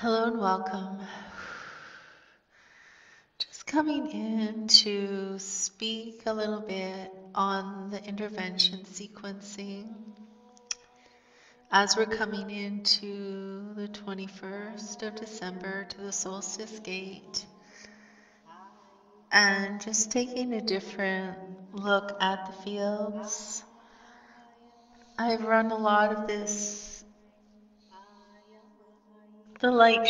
Hello and welcome. Just coming in to speak a little bit on the intervention sequencing as we're coming into the 21st of December to the solstice gate and just taking a different look at the fields. I've run a lot of the light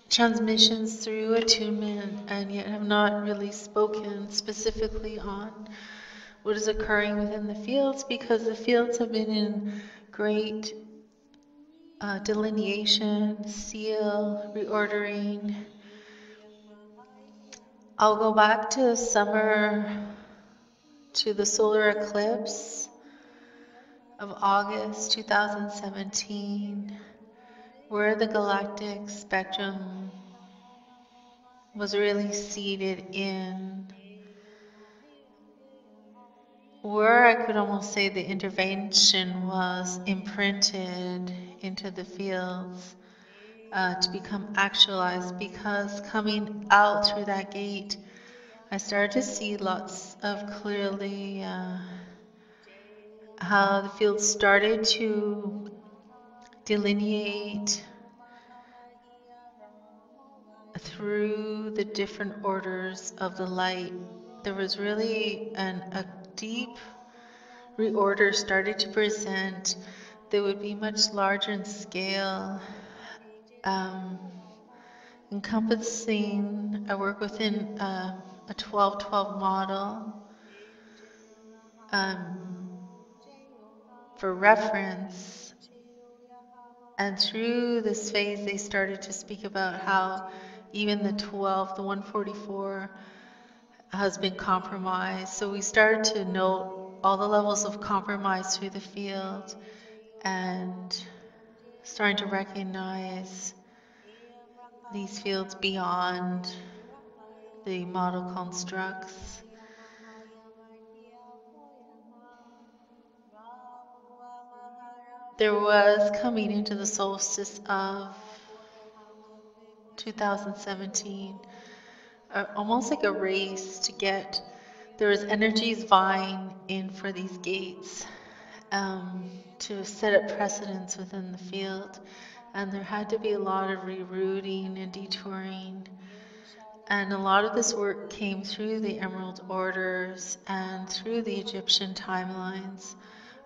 transmissions through attunement, and yet have not really spoken specifically on what is occurring within the fields, because the fields have been in great delineation, seal, reordering. I'll go back to summer, to the solar eclipse of August 2017, where the galactic spectrum was really seated in, where I could almost say the intervention was imprinted into the fields to become actualized, because coming out through that gate, I started to see lots of clearly how the fields started to delineate through the different orders of the light. There was really a deep reorder started to present. They would be much larger in scale, um, encompassing. I work within a 12-12 model. For reference, and through this phase they started to speak about how even the 12, the 144, has been compromised. So we started to note all the levels of compromise through the field and starting to recognize these fields beyond the model constructs. There was, coming into the solstice of 2017, almost like a race to get, there was energies vying in for these gates to set up precedents within the field. And there had to be a lot of rerouting and detouring. And a lot of this work came through the Emerald Orders and through the Egyptian timelines.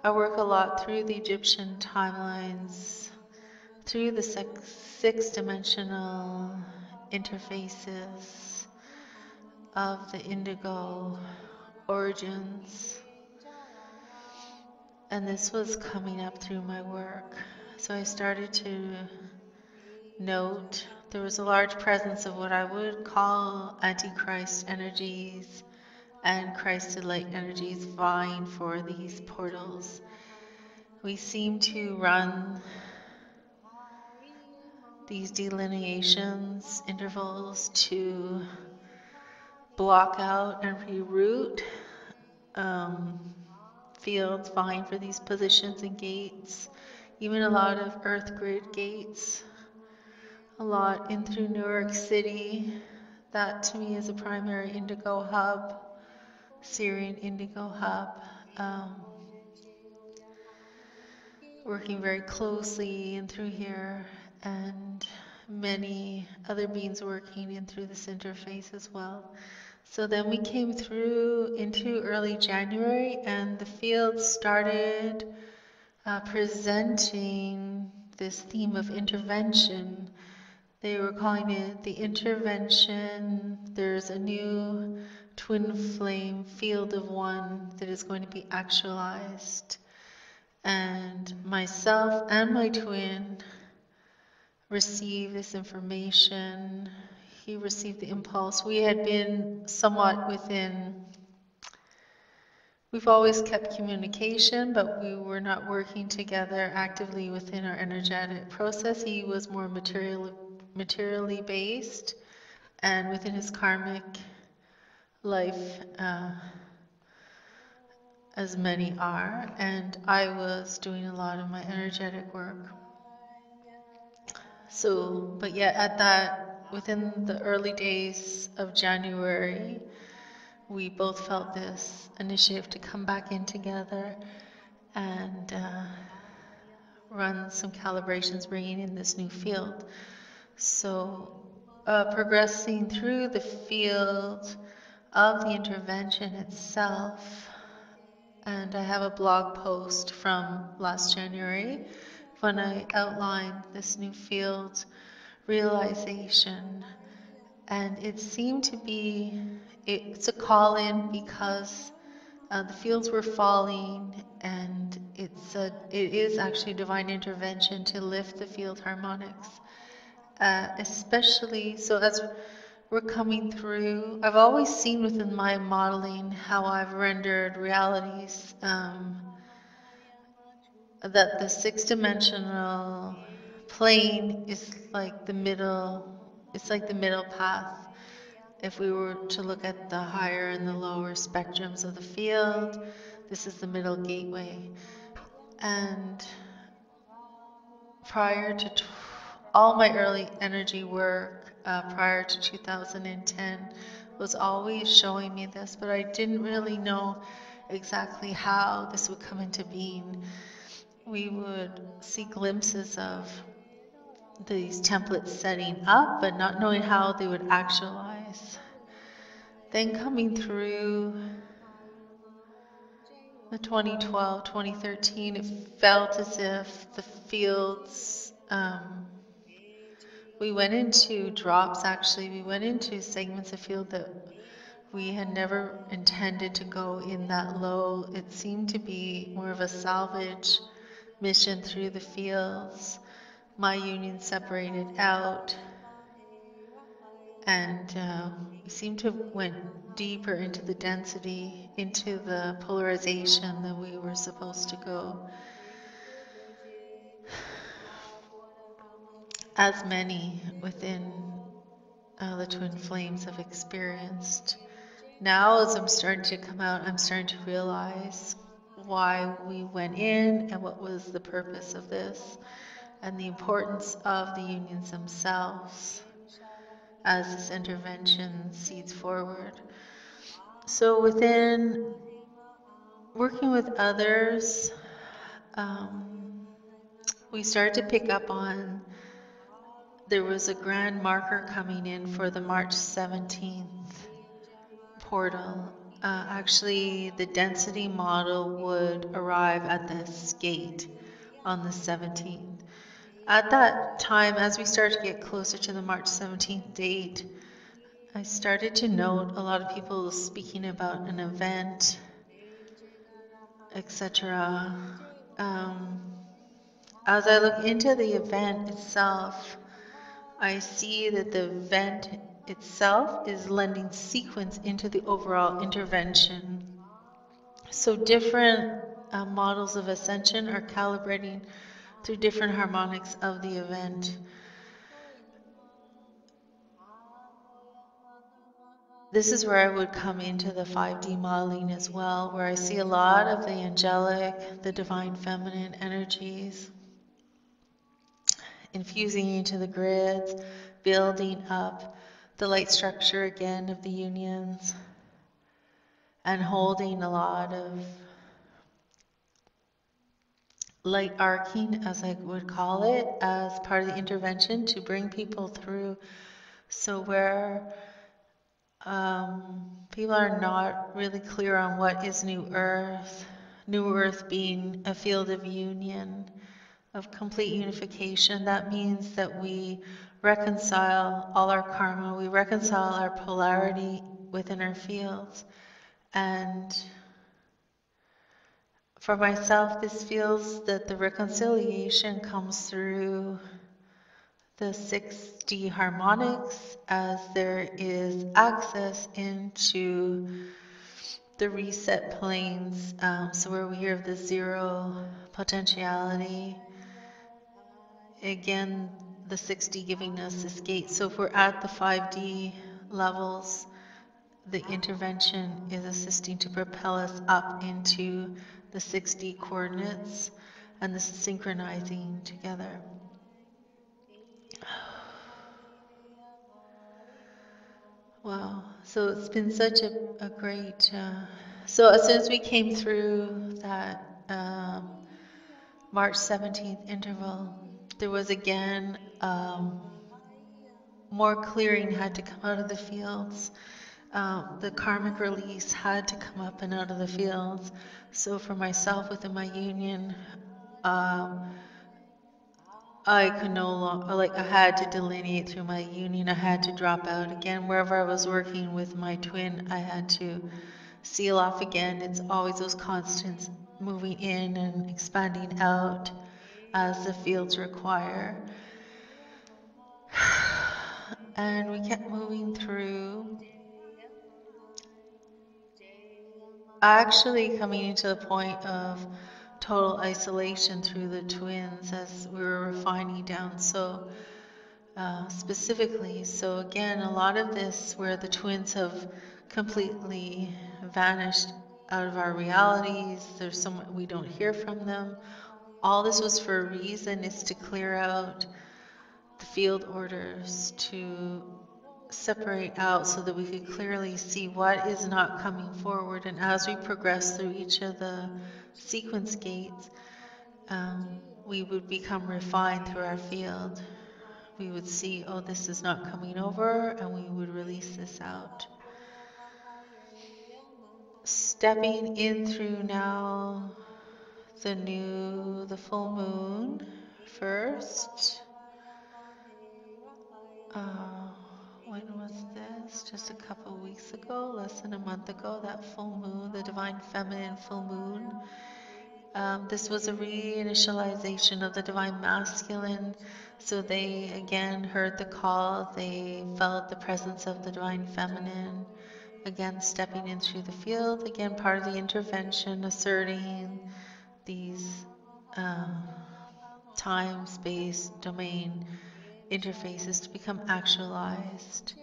I work a lot through the Egyptian timelines, through the six-dimensional interfaces of the indigo origins. And this was coming up through my work. So I started to note there was a large presence of what I would call Antichrist energies and Christed light energies vying for these portals. We seem to run these delineations, intervals, to block out and reroute fields vying for these positions and gates, even a lot of earth grid gates, a lot in through New York City. That to me is a primary indigo hub, Syrian indigo hub. Working very closely in through here, and many other beings working in through this interface as well. So then we came through into early January, and the field started presenting this theme of intervention. They were calling it the intervention. There's a new twin flame field of one that is going to be actualized. And myself and my twin received this information. He received the impulse. We had been somewhat within, we've always kept communication, but we were not working together actively within our energetic process. He was more materially based, and within his karmic life, as many are, and I was doing a lot of my energetic work. But yet at that, within the early days of January, we both felt this initiative to come back in together and run some calibrations, bringing in this new field. So progressing through the field of the intervention itself, and I have a blog post from last January when I outlined this new field realization, and it seemed to be, it's a call-in because the fields were falling, and it is actually divine intervention to lift the field harmonics. Especially, so as we're coming through, I've always seen within my modeling how I've rendered realities, that the six-dimensional plane is like the middle, it's like the middle path. If we were to look at the higher and the lower spectrums of the field, this is the middle gateway. And prior to all my early energy work, prior to 2010, was always showing me this, but I didn't really know exactly how this would come into being. We would see glimpses of these templates setting up, but not knowing how they would actualize. Then coming through the 2012, 2013, it felt as if the fields, we went into drops actually, we went into segments of field that we had never intended to go in that low. It seemed to be more of a salvage mission through the fields. My union separated out, and we seemed to have went deeper into the density, into the polarization than we were supposed to go. As many within the twin flames have experienced. Now, as I'm starting to come out, I'm starting to realize why we went in and what was the purpose of this, and the importance of the unions themselves as this intervention seeds forward. So within working with others, we started to pick up on, there was a grand marker coming in for the March 17th portal. Actually, the density model would arrive at this gate on the 17th. At that time, as we started to get closer to the March 17th date, I started to note a lot of people speaking about an event, etc. As I look into the event itself, I see that the event itself is lending sequence into the overall intervention. So different models of ascension are calibrating through different harmonics of the event. This is where I would come into the 5D modeling as well, where I see a lot of the angelic, the divine feminine energies infusing into the grids, building up the light structure again of the unions, and holding a lot of light arcing, as I would call it, as part of the intervention to bring people through. So where people are not really clear on what is New Earth being a field of union, of complete unification, that means that we reconcile all our karma, we reconcile our polarity within our fields. And for myself, this feels that the reconciliation comes through the 6D harmonics, as there is access into the reset planes, so where we hear of the zero potentiality, again the 6D giving us this gate. So if we're at the 5D levels, the intervention is assisting to propel us up into the 6D coordinates, and this is synchronizing together. Wow. So it's been such a great. So as soon as we came through that March 17th interval, there was again more clearing had to come out of the fields. The karmic release had to come up and out of the fields. So for myself within my union, I could no longer, like, I had to delineate through my union. I had to drop out again. Wherever I was working with my twin, I had to seal off again. It's always those constants moving in and expanding out as the fields require. And we kept moving through. Actually coming into the point of total isolation through the twins as we were refining down so specifically. So again, a lot of this where the twins have completely vanished out of our realities, there's someone we don't hear from them. All this was for a reason, is to clear out the field orders, to separate out so that we could clearly see what is not coming forward. And as we progress through each of the sequence gates, we would become refined through our field. We would see, oh, this is not coming over, and we would release this out. Stepping in through now the full moon first. When was this? Just a couple of weeks ago, less than a month ago, that full moon, the divine feminine full moon. This was a reinitialization of the divine masculine. So they again heard the call, they felt the presence of the divine feminine, again stepping in through the field, again part of the intervention, asserting these time, space, domain interfaces to become actualized.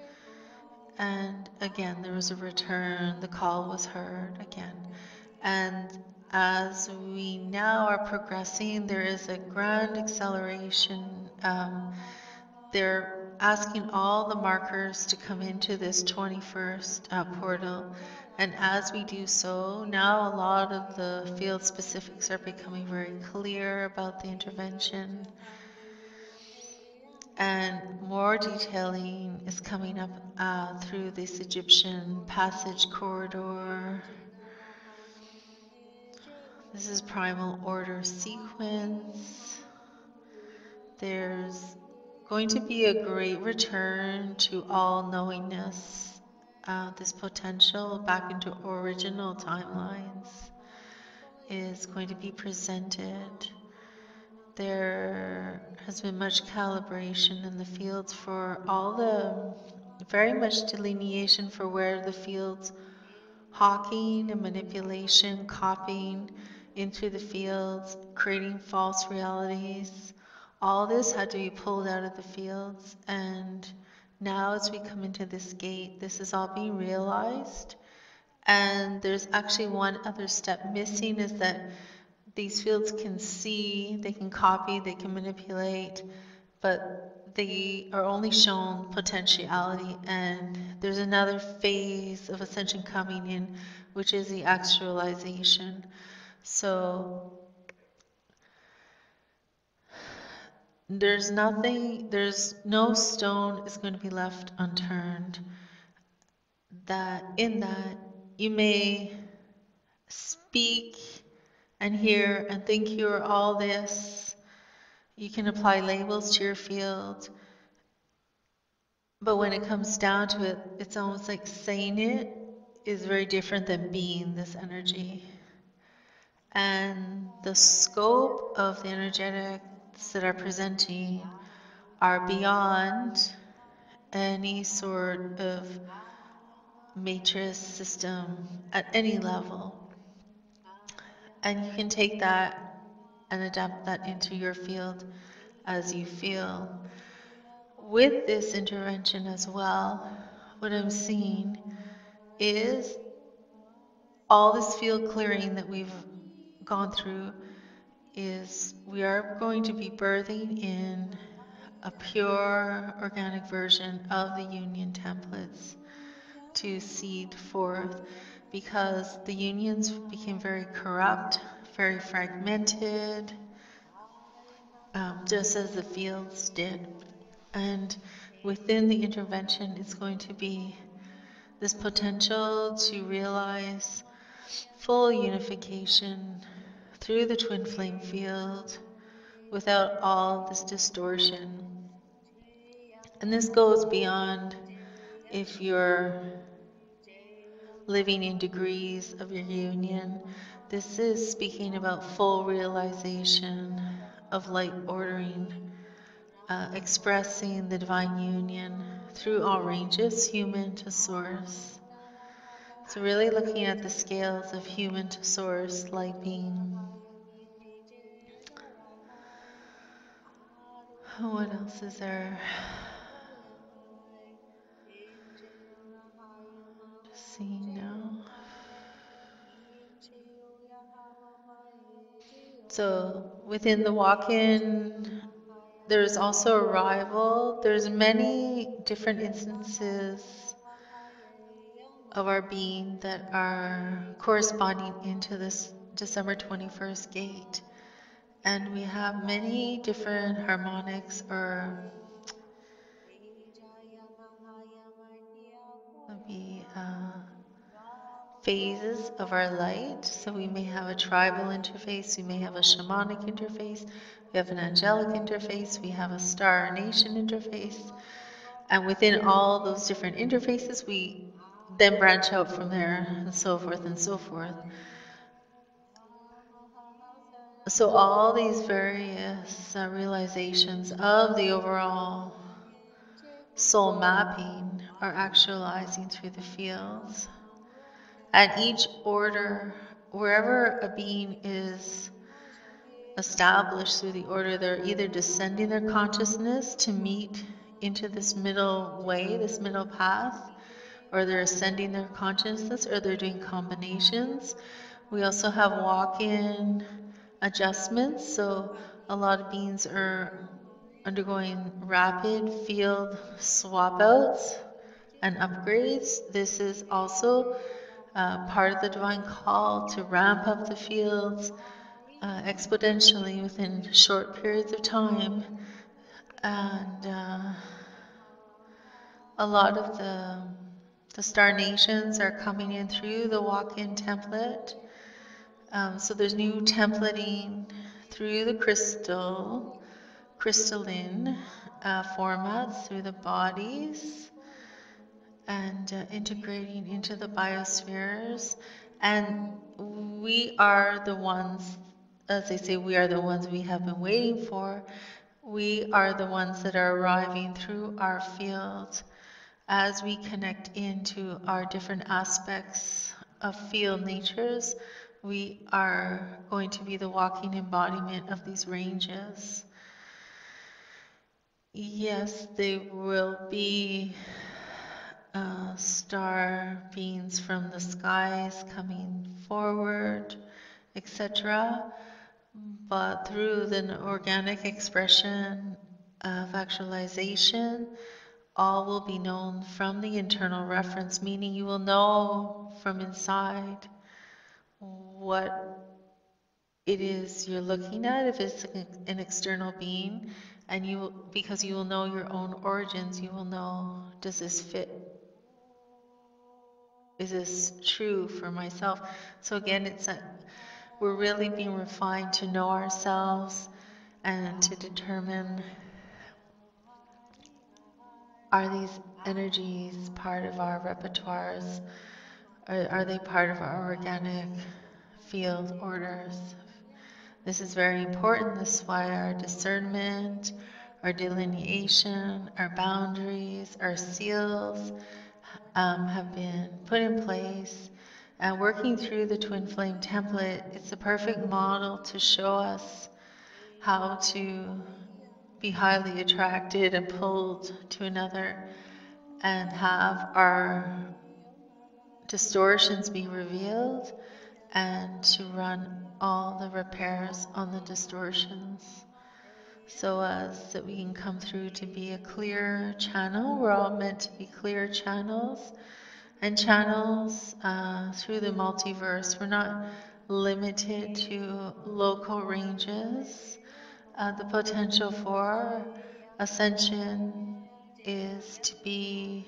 And again, there was a return, the call was heard again. And as we now are progressing, there is a grand acceleration. They're asking all the markers to come into this 21st portal. And as we do so, now a lot of the field specifics are becoming very clear about the intervention. And more detailing is coming up through this Egyptian passage corridor. This is primal order sequence. There's going to be a great return to all knowingness, this potential back into original timelines is going to be presented. There has been much calibration in the fields for all the very much delineation for where the fields hawking and manipulation, copying into the fields, creating false realities. All this had to be pulled out of the fields, and now as we come into this gate, this is all being realized. And there's actually one other step missing, is that these fields can see, they can copy, they can manipulate, but they are only shown potentiality, and there's another phase of ascension coming in, which is the actualization. So there's no stone is going to be left unturned. That in that you may speak and hear and think you're all this. You can apply labels to your field. But when it comes down to it, it's almost like saying it is very different than being this energy. And the scope of the energetics that are presenting are beyond any sort of matrix system at any level. And you can take that and adapt that into your field as you feel. With this intervention as well, what I'm seeing is all this field clearing that we've gone through is we are going to be birthing in a pure organic version of the union templates. to seed forth, because the unions became very corrupt, very fragmented, just as the fields did. And within the intervention, it's going to be this potential to realize full unification through the twin flame field without all this distortion. And this goes beyond if you're living in degrees of your union. This is speaking about full realization of light ordering, expressing the divine union through all ranges, human to source. So really looking at the scales of human to source, light being. What else is there? Just seeing now. So within the walk-in, there's also arrival. There's many different instances of our being that are corresponding into this December 21st gate. And we have many different harmonics or phases of our light. So we may have a tribal interface, we may have a shamanic interface, we have an angelic interface, we have a star nation interface. And within all those different interfaces, we then branch out from there, and so forth and so forth. So all these various realizations of the overall soul mapping are actualizing through the fields. At each order, wherever a being is established through the order, they're either descending their consciousness to meet into this middle way, this middle path, or they're ascending their consciousness, or they're doing combinations. We also have walk-in adjustments, so a lot of beings are undergoing rapid field swap outs and upgrades. This is also part of the divine call to ramp up the fields exponentially within short periods of time. And a lot of the star nations are coming in through the walk-in template. So there's new templating through the crystalline formats through the bodies, and integrating into the biospheres. And we are the ones, as they say, we are the ones we have been waiting for. We are the ones that are arriving through our fields as we connect into our different aspects of field natures. We are going to be the walking embodiment of these ranges. Yes, they will be star beings from the skies coming forward, etc. But through the organic expression of actualization, all will be known from the internal reference, meaning you will know from inside what it is you're looking at, if it's an external being, and you will, because you will know your own origins, you will know, does this fit? Is this true for myself? So again, we're really being refined to know ourselves and to determine, are these energies part of our repertoires? Are they part of our organic field orders? This is very important. This is why our discernment, our delineation, our boundaries, our seals have been put in place. And working through the twin flame template, it's a perfect model to show us how to be highly attracted and pulled to another, and have our distortions be revealed, and to run all the repairs on the distortions, so as that we can come through to be a clear channel. We're all meant to be clear channels, and channels through the multiverse. We're not limited to local ranges. The potential for ascension is to be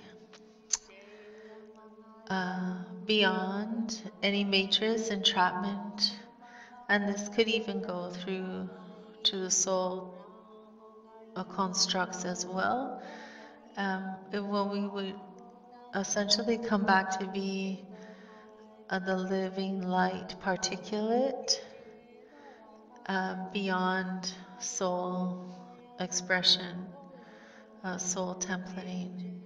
beyond any matrix entrapment, and this could even go through to the soul constructs as well. When we would essentially come back to be the living light particulate beyond soul expression, soul templating.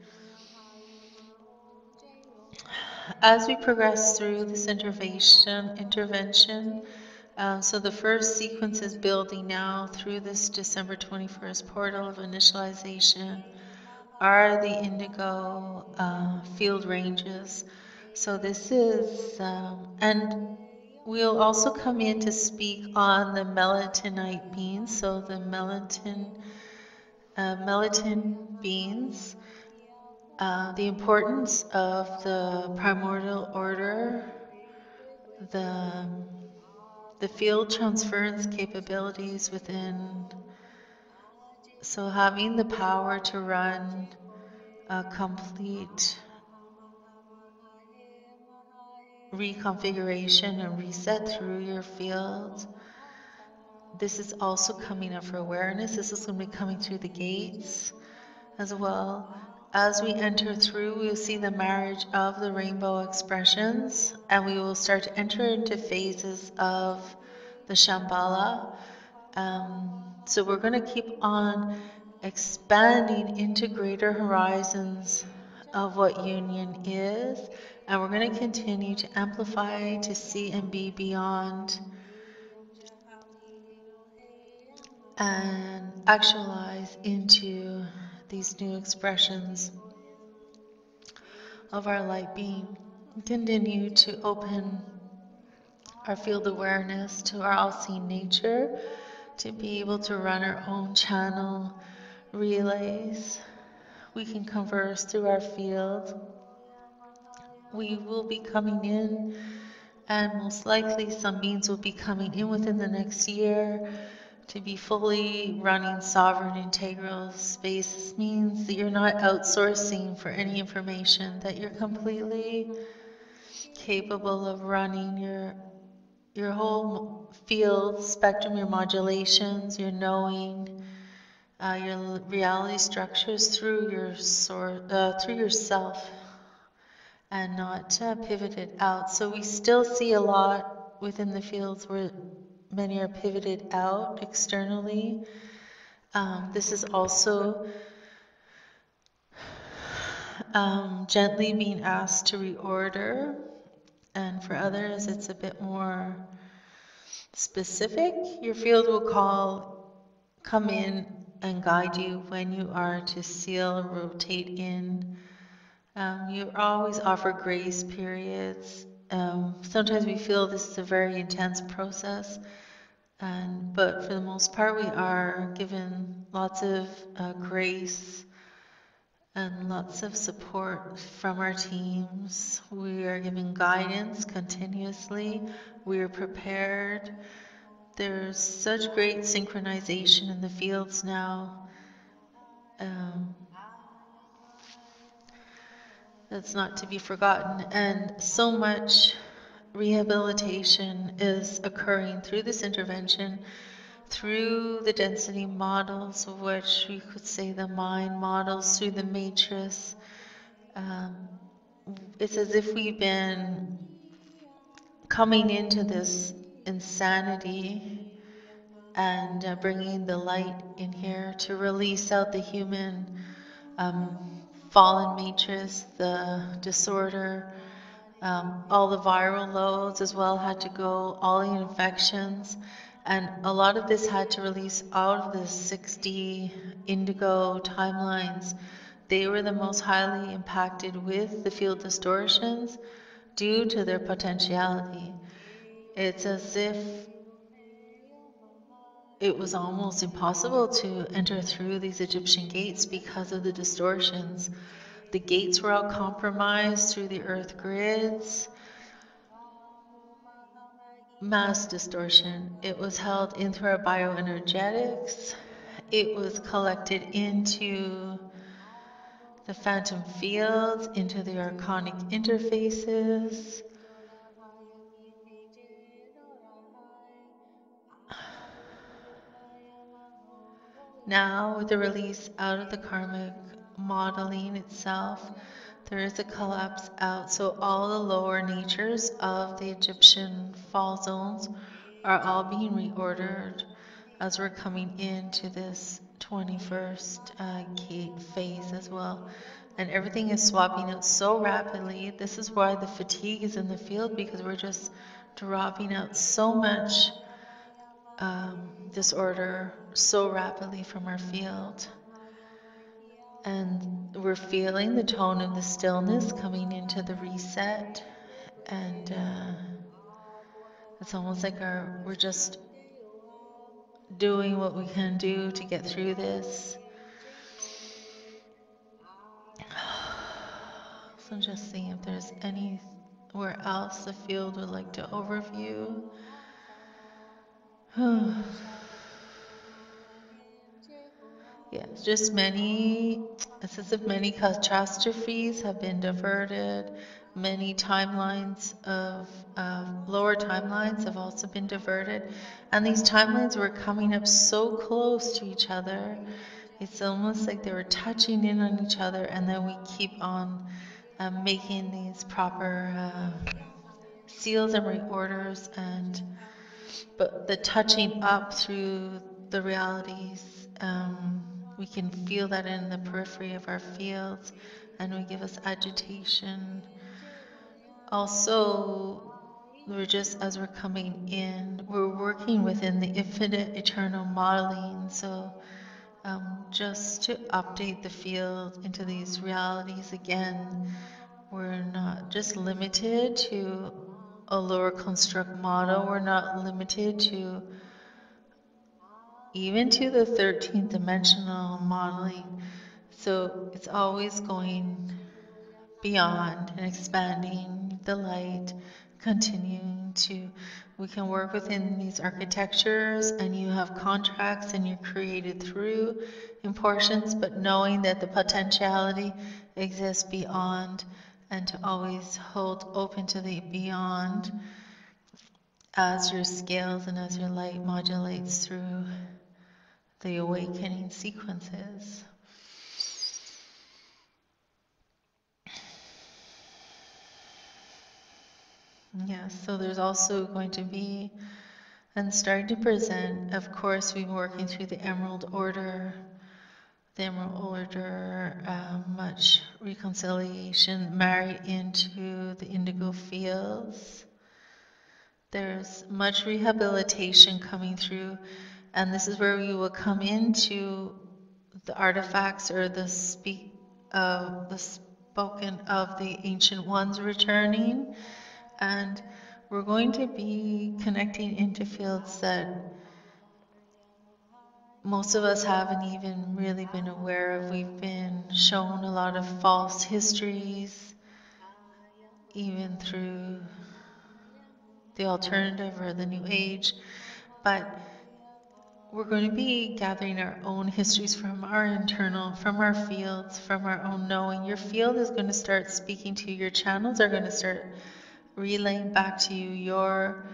As we progress through this intervention, so the first sequence is building now through this December 21st portal of initialization are the indigo field ranges. So this is, and we'll also come in to speak on the melatonite beans. So the melatonin beans, the importance of the primordial order, the field transference capabilities within. So having the power to run a complete reconfiguration and reset through your field. This is also coming up for awareness. This is going to be coming through the gates as well. As we enter through, we'll see the marriage of the rainbow expressions, and we will start to enter into phases of the Shambhala. So we're going to keep on expanding into greater horizons of what union is, and we're going to continue to amplify, to see and be beyond, and actualize into these new expressions of our light being. Continue to open our field awareness to our all-seeing nature, to be able to run our own channel relays. We can converse through our field. We will be coming in, and most likely some beings will be coming in within the next year to be fully running sovereign integral space. This means that you're not outsourcing for any information, that you're completely capable of running your whole field spectrum, your modulations, your knowing, your reality structures through through yourself, and not pivoted out. So we still see a lot within the fields where many are pivoted out externally. This is also gently being asked to reorder, and for others it's a bit more specific. Your field will come in and guide you when you are to seal, rotate in. You always offer grace periods. Sometimes we feel this is a very intense process, but for the most part we are given lots of grace and lots of support from our teams. We are given guidance continuously. We are prepared. There's such great synchronization in the fields now. That's not to be forgotten, and so much rehabilitation is occurring through this intervention, through the density models, of which we could say the mind models, through the matrix. It's as if we've been coming into this insanity and bringing the light in here to release out the human fallen matrix, the disorder, all the viral loads as well had to go, all the infections, and a lot of this had to release out of the 6D indigo timelines. They were the most highly impacted with the field distortions due to their potentiality. It's as if it was almost impossible to enter through these Egyptian gates because of the distortions. the gates were all compromised through the earth grids. Mass distortion. It was held in through our bioenergetics. It was collected into the phantom fields, into the archonic interfaces. Now, with the release out of the karmic modeling itself, there is a collapse out. So all the lower natures of the Egyptian fall zones are all being reordered as we're coming into this 21st gate phase as well. And everything is swapping out so rapidly. This is why the fatigue is in the field, because we're just dropping out so much disorder so rapidly from our field. And we're feeling the tone of the stillness coming into the reset. And it's almost like we're just doing what we can do to get through this. So I'm just seeing if there's anywhere else the field would like to overview. Yes, just it's as if many catastrophes have been diverted. Many timelines of lower timelines have also been diverted. And these timelines were coming up so close to each other. It's almost like they were touching in on each other, and then we keep on making these proper seals and reorders, but the touching up through the realities, we can feel that in the periphery of our fields, and we give us agitation. Also, as we're coming in, we're working within the infinite eternal modeling. So just to update the field into these realities again, we're not just limited to a lower construct model. We're not limited to even to the 13th dimensional modeling. So it's always going beyond and expanding the light, continuing to, we can work within these architectures, and you have contracts and you're created through in portions, but knowing that the potentiality exists beyond, and to always hold open to the beyond as your scales and as your light modulates through the awakening sequences. Yes, so there's also going to be, and starting to present, of course, we've been working through the Emerald Order, much reconciliation married into the indigo fields. There's much rehabilitation coming through, and this is where we will come into the artifacts or the spoken of the ancient ones returning, and we're going to be connecting into fields that most of us haven't even really been aware of. We've been shown a lot of false histories, even through the alternative or the new age, but we're going to be gathering our own histories from our internal, from our fields, from our own knowing. Your field is going to start speaking to you. Your channels are going to start relaying back to you your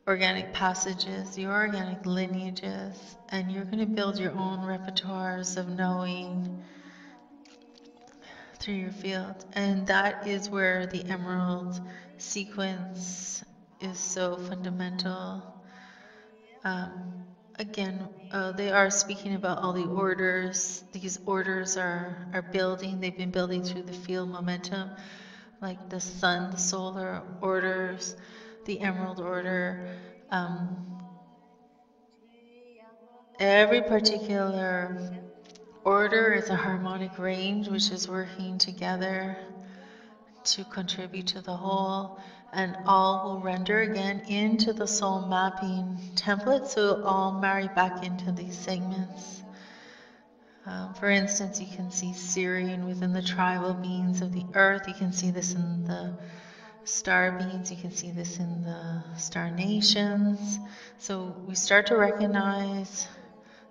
organic passages, your organic lineages, and you're going to build your own repertoires of knowing through your field. And that is where the emerald sequence is so fundamental. Again, they are speaking about all the orders. These orders are building. They've been building through the field momentum, like the sun, the solar orders, the emerald order. Every particular order is a harmonic range which is working together to contribute to the whole, and all will render again into the soul mapping template, so all marry back into these segments. For instance, you can see Sirian within the tribal beings of the earth. You can see this in the star beings. You can see this in the star nations. So we start to recognize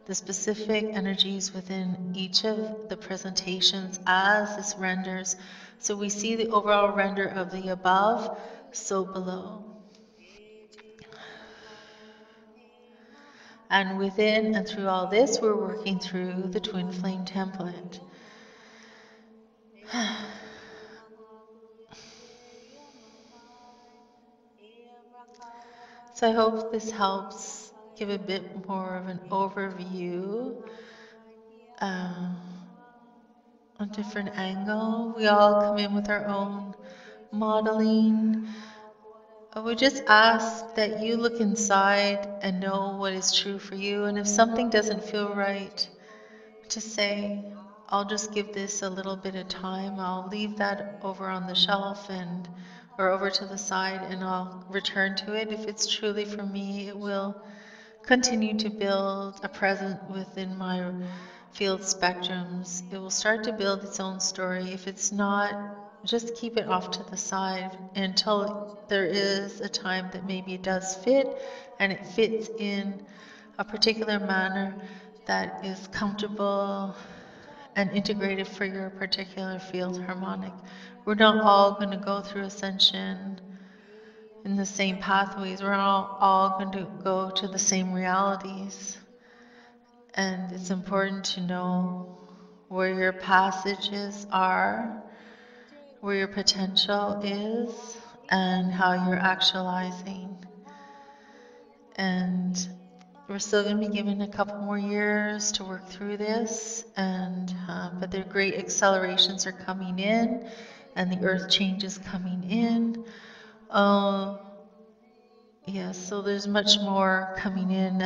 the specific energies within each of the presentations as this renders. So we see the overall render of the above, so below. And within and through all this, we're working through the twin flame template. So I hope this helps give a bit more of an overview, a different angle. We all come in with our own modeling. We just ask that you look inside and know what is true for you. And if something doesn't feel right, to say, I'll just give this a little bit of time. I'll leave that over on the shelf or over to the side, and I'll return to it. If it's truly for me, it will continue to build a presence within my field spectrums. It will start to build its own story. If it's not, just keep it off to the side until there is a time that maybe it does fit, and it fits in a particular manner that is comfortable and integrated for your particular field harmonic. We're not all going to go through ascension in the same pathways. We're not all going to go to the same realities. And it's important to know where your passages are, where your potential is, and how you're actualizing. And we're still going to be given a couple more years to work through this, but the great accelerations are coming in, and the earth change is coming in. Yes, so there's much more coming in.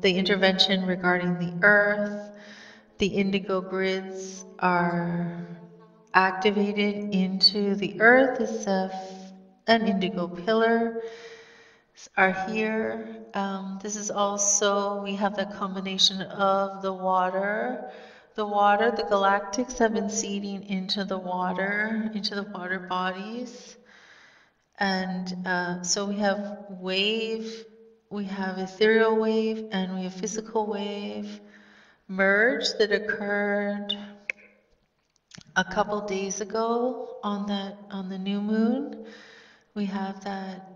The intervention regarding the earth, the indigo grids are activated into the earth as if an indigo pillar are here. This is also, we have the combination of the water. The galactics have been seeding into the water bodies. And so we have wave, we have ethereal wave, and we have physical wave merge that occurred a couple days ago on the new moon. We have that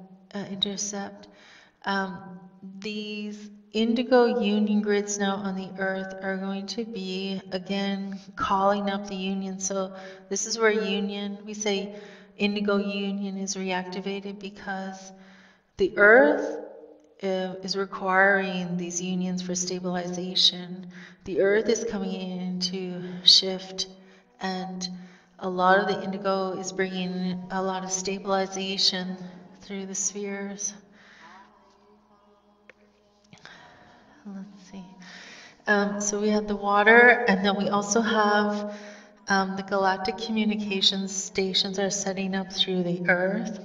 intercept. These indigo union grids now on the earth are going to be again calling up the union. So this is where union, we say indigo union is reactivated because the earth is requiring these unions for stabilization. The earth is coming in to shift, and a lot of the indigo is bringing a lot of stabilization through the spheres. Let's see. So we have the water, and then we also have the galactic communications stations are setting up through the earth.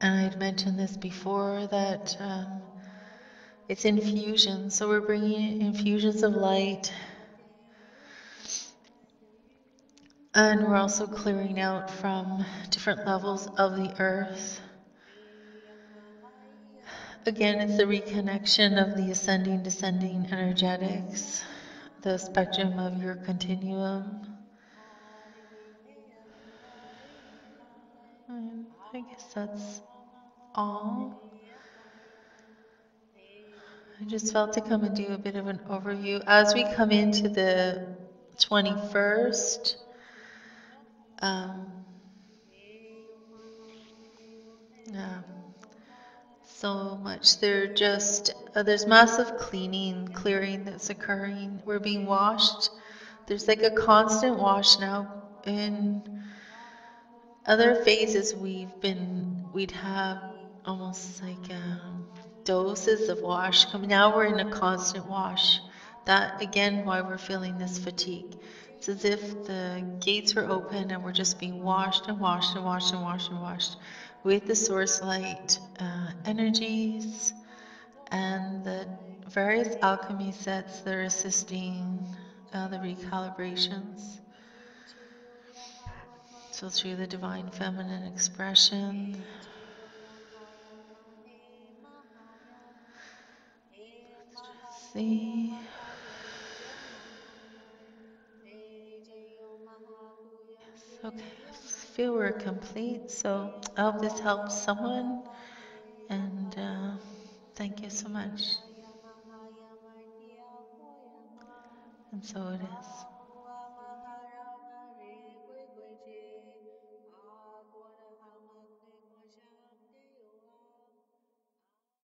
And I'd mentioned this before that it's infusion. So we're bringing infusions of light. And we're also clearing out from different levels of the earth. Again, it's the reconnection of the ascending, descending energetics, the spectrum of your continuum. And I guess that's all. I just felt to come and do a bit of an overview. As we come into the 21st, yeah, so much. There's massive clearing that's occurring. We're being washed. There's like a constant wash now. In other phases, we'd have almost like doses of wash. Now we're in a constant wash. That again, why we're feeling this fatigue. It's as if the gates were open and we're just being washed and washed and washed and washed and washed with the source light energies and the various alchemy sets that are assisting the recalibrations. So through the divine feminine expression, see. Okay, I feel we're complete. So I hope this helps someone, and thank you so much. And so it is.